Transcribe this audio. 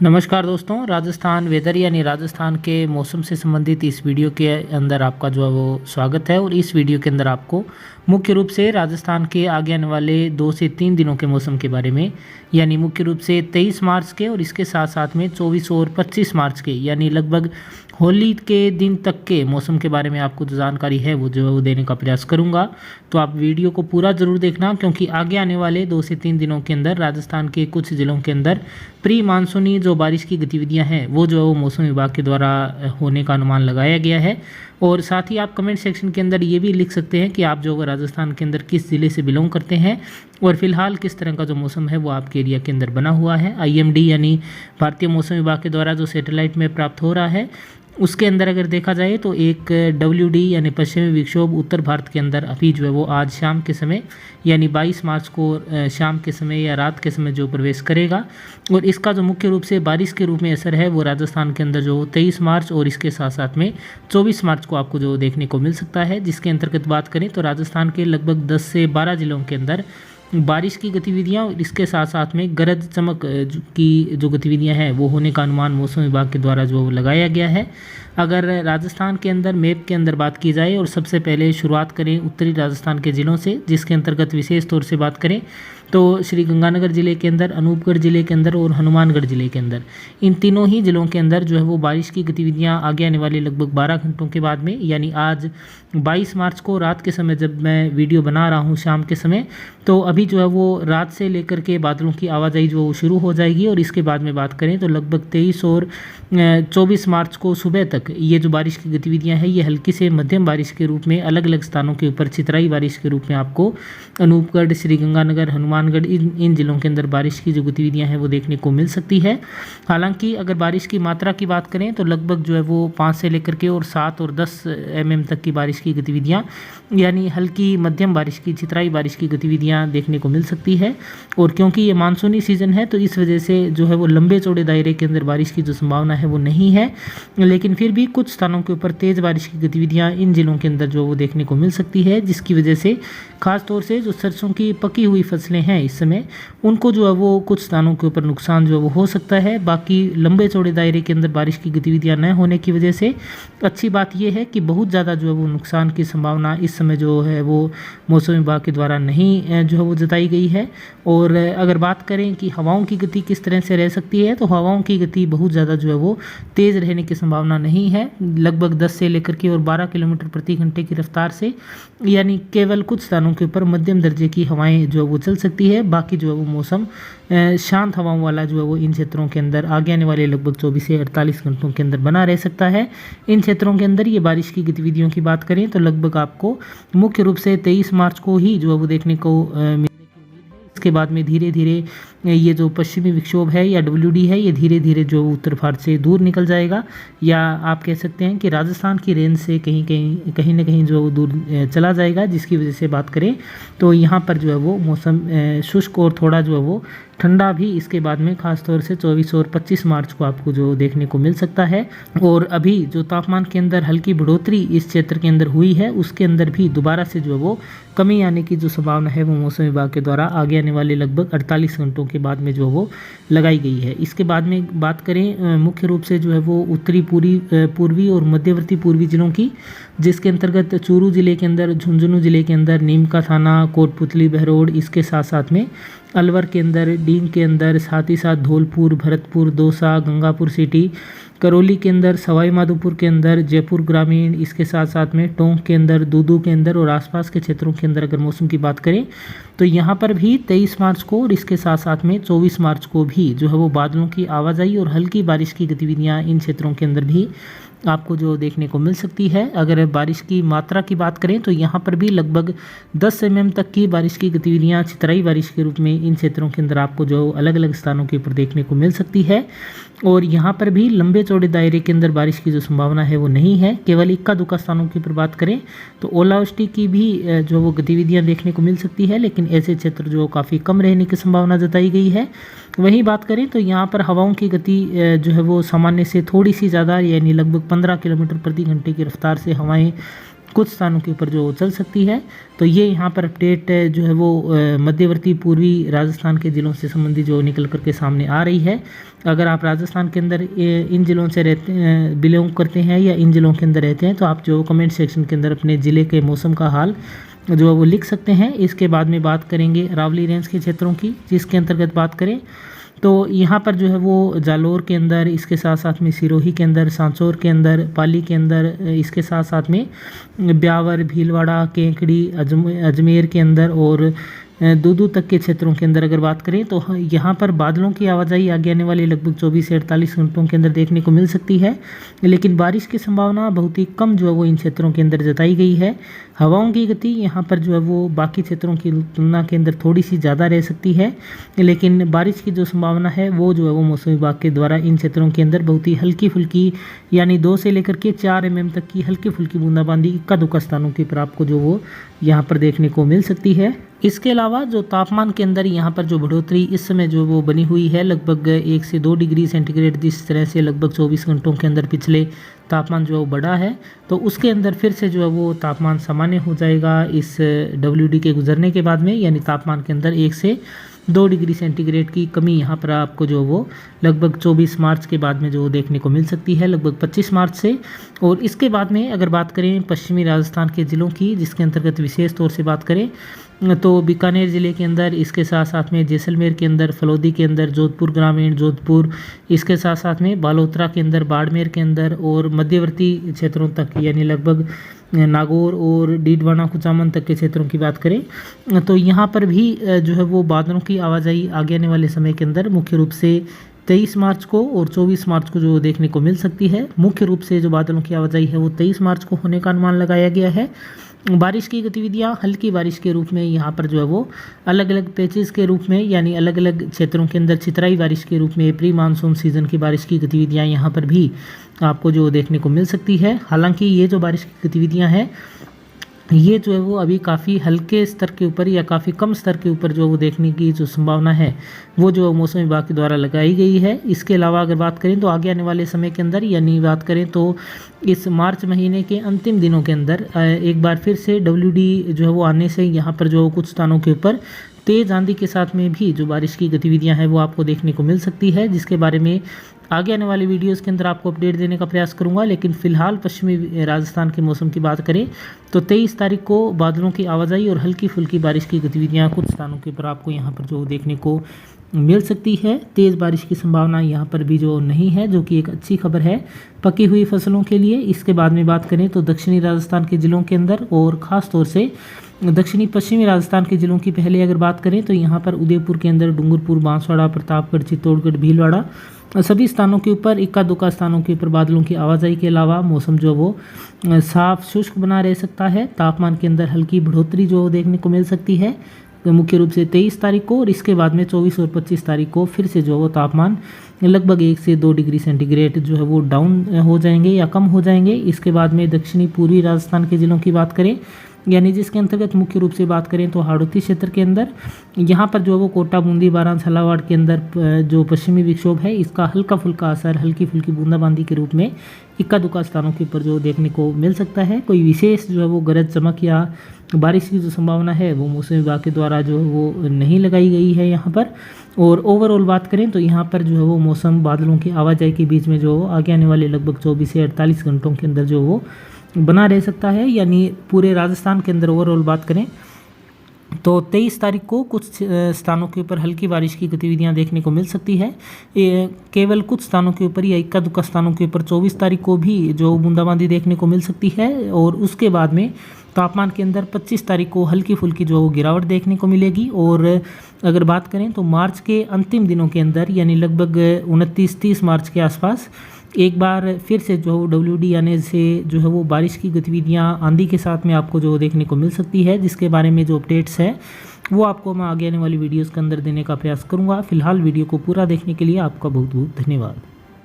नमस्कार दोस्तों, राजस्थान वेदर यानी राजस्थान के मौसम से संबंधित इस वीडियो के अंदर आपका जो है वो स्वागत है। और इस वीडियो के अंदर आपको मुख्य रूप से राजस्थान के आगे आने वाले 2 से 3 दिनों के मौसम के बारे में यानी मुख्य रूप से 23 मार्च के और इसके साथ साथ में 24 और 25 मार्च के यानी लगभग होली के दिन तक के मौसम के बारे में आपको जो जानकारी है वो जो है वो देने का प्रयास करूंगा। तो आप वीडियो को पूरा ज़रूर देखना, क्योंकि आगे आने वाले 2 से 3 दिनों के अंदर राजस्थान के कुछ ज़िलों के अंदर प्री मानसूनी जो बारिश की गतिविधियां हैं वो जो है वो मौसम विभाग के द्वारा होने का अनुमान लगाया गया है। और साथ ही आप कमेंट सेक्शन के अंदर ये भी लिख सकते हैं कि आप जो राजस्थान के अंदर किस ज़िले से बिलोंग करते हैं और फिलहाल किस तरह का जो मौसम है वो आपके एरिया के अंदर बना हुआ है। IMD यानी भारतीय मौसम विभाग के द्वारा जो सैटेलाइट में प्राप्त हो रहा है उसके अंदर अगर देखा जाए तो एक WD यानी पश्चिमी विक्षोभ उत्तर भारत के अंदर अभी जो है वो आज शाम के समय यानी 22 मार्च को शाम के समय या रात के समय जो प्रवेश करेगा। और इसका जो मुख्य रूप से बारिश के रूप में असर है वो राजस्थान के अंदर जो 23 मार्च और इसके साथ साथ में 24 मार्च को आपको जो देखने को मिल सकता है। जिसके अंतर्गत बात करें तो राजस्थान के लगभग 10 से 12 जिलों के अंदर बारिश की गतिविधियां और इसके साथ साथ में गरज चमक की जो गतिविधियां हैं वो होने का अनुमान मौसम विभाग के द्वारा जो लगाया गया है। अगर राजस्थान के अंदर मैप के अंदर बात की जाए और सबसे पहले शुरुआत करें उत्तरी राजस्थान के ज़िलों से, जिसके अंतर्गत विशेष तौर से बात करें तो श्री गंगानगर ज़िले के अंदर, अनूपगढ़ ज़िले के अंदर और हनुमानगढ़ ज़िले के अंदर, इन तीनों ही ज़िलों के अंदर जो है वो बारिश की गतिविधियां आगे आने वाले लगभग 12 घंटों के बाद में यानी आज 22 मार्च को रात के समय जब मैं वीडियो बना रहा हूं शाम के समय, तो अभी जो है वो रात से लेकर के बादलों की आवाजाही जो वो शुरू हो जाएगी। और इसके बाद में बात करें तो लगभग 23 और 24 मार्च को सुबह तक ये जो बारिश की गतिविधियां हैं ये हल्की से मध्यम बारिश के रूप में अलग अलग स्थानों के ऊपर छितराई बारिश के रूप में आपको अनूपगढ़, श्री गंगानगर, हनुमानगढ़ इन जिलों के अंदर बारिश की जो गतिविधियां हैं वो देखने को मिल सकती है। हालांकि अगर बारिश की मात्रा की बात करें तो लगभग जो है वो 5 से लेकर के और 7 और 10 mm तक की बारिश की गतिविधियां यानी हल्की मध्यम बारिश की, छितराई बारिश की गतिविधियां देखने को मिल सकती है। और क्योंकि ये मानसूनी सीज़न है तो इस वजह से जो है वो लंबे चौड़े दायरे के अंदर बारिश की जो संभावना है वो नहीं है, लेकिन फिर भी कुछ स्थानों के ऊपर तेज़ बारिश की गतिविधियां इन जिलों के अंदर जो वो देखने को मिल सकती है, जिसकी वजह से खास तौर से जो सरसों की पकी हुई फसलें हैं इस समय उनको जो है वो कुछ स्थानों के ऊपर नुकसान जो है वो हो सकता है। बाकी लंबे चौड़े दायरे के अंदर बारिश की गतिविधियां न होने की वजह से अच्छी बात यह है कि बहुत ज़्यादा जो है वो नुकसान की संभावना इस समय जो है वो मौसम विभाग के द्वारा नहीं जो है वो जताई गई है। और अगर बात करें कि हवाओं की गति किस तरह से रह सकती है तो हवाओं की गति बहुत ज़्यादा जो है वो तेज़ रहने की संभावना नहीं है, लगभग 10 से लेकर के और 12 किलोमीटर प्रति घंटे की रफ्तार से, यानी केवल कुछ स्थानों के ऊपर मध्यम दर्जे की हवाएं जो है वो चल सकती है। बाकी जो है वो मौसम शांत हवाओं वाला जो है वो इन क्षेत्रों के अंदर आगे आने वाले लगभग 24 से 48 घंटों के अंदर बना रह सकता है। इन क्षेत्रों के अंदर ये बारिश की गतिविधियों की बात करें तो लगभग आपको मुख्य रूप से 23 मार्च को ही जो है वो देखने को इसके बाद में धीरे धीरे ये जो पश्चिमी विक्षोभ है या WD है ये धीरे धीरे जो उत्तर भारत से दूर निकल जाएगा, या आप कह सकते हैं कि राजस्थान की रेंज से कहीं ना कहीं जो दूर चला जाएगा, जिसकी वजह से बात करें तो यहाँ पर जो है वो मौसम शुष्क और थोड़ा जो है वो ठंडा भी इसके बाद में खास तौर से 24 और 25 मार्च को आपको जो देखने को मिल सकता है। और अभी जो तापमान के अंदर हल्की बढ़ोतरी इस क्षेत्र के अंदर हुई है उसके अंदर भी दोबारा से जो है वो कमी आने की जो संभावना है वो मौसम विभाग के द्वारा आगे आने वाले लगभग 48 घंटों के बाद में जो वो लगाई गई है। इसके बाद में बात करें मुख्य रूप से जो है वो उत्तरी पूर्वी और मध्यवर्ती पूर्वी जिलों की, जिसके अंतर्गत चूरू जिले के अंदर, झुंझुनू जिले के अंदर, नीमका थाना, कोटपुतली, बहरोड, इसके साथ साथ में अलवर के अंदर, डींग के अंदर, साथ ही साथ धौलपुर, भरतपुर, दौसा, गंगापुर सिटी, करौली के अंदर, सवाई माधोपुर के अंदर, जयपुर ग्रामीण, इसके साथ साथ में टोंक के अंदर, दूदू के अंदर और आसपास के क्षेत्रों के अंदर अगर मौसम की बात करें तो यहाँ पर भी 23 मार्च को और इसके साथ साथ में 24 मार्च को भी जो है वो बादलों की आवाजाही और हल्की बारिश की गतिविधियाँ इन क्षेत्रों के अंदर भी आपको जो देखने को मिल सकती है। अगर बारिश की मात्रा की बात करें तो यहाँ पर भी लगभग 10 mm तक की बारिश की गतिविधियाँ छितराई बारिश के रूप में इन क्षेत्रों के अंदर आपको जो अलग अलग स्थानों के ऊपर देखने को मिल सकती है। और यहाँ पर भी लंबे चौड़े दायरे के अंदर बारिश की जो संभावना है वो नहीं है, केवल इक्का दुक्का स्थानों के ऊपर बात करें तो ओलावृष्टि की भी जो वो गतिविधियाँ देखने को मिल सकती है, लेकिन ऐसे क्षेत्र जो काफ़ी कम रहने की संभावना जताई गई है। वहीं बात करें तो यहाँ पर हवाओं की गति जो है वो सामान्य से थोड़ी सी ज़्यादा यानी लगभग 15 किलोमीटर प्रति घंटे की रफ्तार से हवाएं कुछ स्थानों के ऊपर जो चल सकती है। तो ये यहाँ पर अपडेट जो है वो मध्यवर्ती पूर्वी राजस्थान के ज़िलों से संबंधित जो निकल कर के सामने आ रही है। अगर आप राजस्थान के अंदर इन ज़िलों से बिलोंग करते हैं या इन ज़िलों के अंदर रहते हैं तो आप जो कमेंट सेक्शन के अंदर अपने ज़िले के मौसम का हाल जो है वो लिख सकते हैं। इसके बाद में बात करेंगे अरावली रेंज के क्षेत्रों की, जिसके अंतर्गत बात करें तो यहाँ पर जो है वो जालोर के अंदर, इसके साथ साथ में सिरोही के अंदर, सांचौर के अंदर, पाली के अंदर, इसके साथ साथ में ब्यावर, भीलवाड़ा, केंकड़ी, अजमेर के अंदर और दूदू तक के क्षेत्रों के अंदर अगर बात करें तो यहाँ पर बादलों की आवाजाही आगे आने वाले लगभग 24 से 48 घंटों के अंदर देखने को मिल सकती है, लेकिन बारिश की संभावना बहुत ही कम जो है वो इन क्षेत्रों के अंदर जताई गई है। हवाओं की गति यहाँ पर जो है वो बाकी क्षेत्रों की तुलना के अंदर थोड़ी सी ज़्यादा रह सकती है, लेकिन बारिश की जो संभावना है वो जो है वो मौसम विभाग के द्वारा इन क्षेत्रों के अंदर बहुत ही हल्की फुल्की यानी 2 से लेकर के 4 mm तक की हल्की फुल्की बूंदाबांदी इक्का दुक्का स्थानों के ऊपर आपको जो वो यहाँ पर देखने को मिल सकती है। इसके अलावा जो तापमान के अंदर यहाँ पर जो बढ़ोतरी इस समय जो वो बनी हुई है लगभग 1 से 2 डिग्री सेंटीग्रेड, जिस तरह से लगभग 24 घंटों के अंदर पिछले तापमान जो है वो बढ़ा है, तो उसके अंदर फिर से जो है वो तापमान सामान्य हो जाएगा इस WD के गुजरने के बाद में, यानी तापमान के अंदर 1 से 2 डिग्री सेंटीग्रेड की कमी यहाँ पर आपको जो वो लगभग 24 मार्च के बाद में जो देखने को मिल सकती है, लगभग 25 मार्च से। और इसके बाद में अगर बात करें पश्चिमी राजस्थान के ज़िलों की, जिसके अंतर्गत विशेष तौर से बात करें तो बीकानेर ज़िले के अंदर, इसके साथ साथ में जैसलमेर के अंदर, फलौदी के अंदर, जोधपुर ग्रामीण, जोधपुर, इसके साथ साथ में बालोतरा के अंदर, बाड़मेर के अंदर और मध्यवर्ती क्षेत्रों तक यानी लगभग नागौर और डीडवाना कुचामन तक के क्षेत्रों की बात करें तो यहाँ पर भी जो है वो बादलों की आवाजाही आगे आने वाले समय के अंदर मुख्य रूप से 23 मार्च को और 24 मार्च को जो देखने को मिल सकती है। मुख्य रूप से जो बादलों की आवाजाही है वो 23 मार्च को होने का अनुमान लगाया गया है। बारिश की गतिविधियां हल्की बारिश के रूप में यहाँ पर जो है वो अलग अलग पैचेस के रूप में यानी अलग अलग क्षेत्रों के अंदर छितराई बारिश के रूप में प्री मानसून सीजन की बारिश की गतिविधियां यहाँ पर भी आपको जो देखने को मिल सकती है। हालांकि ये जो बारिश की गतिविधियां हैं ये जो है वो अभी काफ़ी हल्के स्तर के ऊपर या काफ़ी कम स्तर के ऊपर जो वो देखने की जो संभावना है वो जो मौसम विभाग के द्वारा लगाई गई है। इसके अलावा अगर बात करें तो आगे आने वाले समय के अंदर यानी बात करें तो इस मार्च महीने के अंतिम दिनों के अंदर एक बार फिर से WD जो है वो आने से यहाँ पर जो कुछ स्थानों के ऊपर तेज़ आंधी के साथ में भी जो बारिश की गतिविधियां हैं वो आपको देखने को मिल सकती है, जिसके बारे में आगे आने वाले वीडियोस के अंदर आपको अपडेट देने का प्रयास करूंगा। लेकिन फिलहाल पश्चिमी राजस्थान के मौसम की बात करें तो 23 तारीख को बादलों की आवाजाही और हल्की फुल्की बारिश की गतिविधियां कुछ स्थानों के ऊपर आपको यहाँ पर जो देखने को मिल सकती है। तेज़ बारिश की संभावना यहाँ पर भी जो नहीं है, जो कि एक अच्छी खबर है पकी हुई फसलों के लिए। इसके बाद में बात करें तो दक्षिणी राजस्थान के ज़िलों के अंदर और ख़ास तौर से दक्षिणी पश्चिमी राजस्थान के ज़िलों की पहले अगर बात करें तो यहाँ पर उदयपुर के अंदर, डूंगरपुर, बांसवाड़ा, प्रतापगढ़, चित्तौड़गढ़, भीलवाड़ा सभी स्थानों के ऊपर इक्का दुक्का स्थानों के ऊपर बादलों की आवाजाही के अलावा मौसम जो वो साफ शुष्क बना रह सकता है। तापमान के अंदर हल्की बढ़ोतरी जो देखने को मिल सकती है मुख्य रूप से 23 तारीख को, और इसके बाद में 24 और 25 तारीख को फिर से जो वो तापमान लगभग 1 से 2 डिग्री सेंटीग्रेड जो है वो डाउन हो जाएंगे या कम हो जाएंगे। इसके बाद में दक्षिणी पूर्वी राजस्थान के ज़िलों की बात करें यानी जिसके अंतर्गत मुख्य रूप से बात करें तो हाड़ौती क्षेत्र के अंदर यहाँ पर जो है वो कोटा, बूंदी, बारां, झालावाड़ के अंदर जो पश्चिमी विक्षोभ है इसका हल्का फुल्का असर हल्की फुल्की बूंदाबांदी के रूप में इक्का दुक्का स्थानों के ऊपर जो देखने को मिल सकता है। कोई विशेष जो है वो गरज चमक या बारिश की जो संभावना है वो मौसम विभाग के द्वारा जो वो नहीं लगाई गई है यहाँ पर। और ओवरऑल बात करें तो यहाँ पर जो है वो मौसम बादलों की आवाजाही के बीच में जो आगे आने वाले लगभग 24 से 48 घंटों के अंदर जो वो बना रह सकता है। यानी पूरे राजस्थान के अंदर ओवरऑल बात करें तो 23 तारीख को कुछ स्थानों के ऊपर हल्की बारिश की गतिविधियां देखने को मिल सकती है। केवल कुछ स्थानों के ऊपर या इक्का दुक्का स्थानों के ऊपर 24 तारीख को भी जो बूंदाबांदी देखने को मिल सकती है। और उसके बाद में तापमान के अंदर 25 तारीख को हल्की फुल्की जो गिरावट देखने को मिलेगी। और अगर बात करें तो मार्च के अंतिम दिनों के अंदर यानी लगभग 29-30 मार्च के आसपास एक बार फिर से जो WD आने से जो है वो बारिश की गतिविधियां आंधी के साथ में आपको जो देखने को मिल सकती है, जिसके बारे में जो अपडेट्स है वो आपको मैं आगे आने वाली वीडियोस के अंदर देने का प्रयास करूंगा। फिलहाल वीडियो को पूरा देखने के लिए आपका बहुत बहुत धन्यवाद।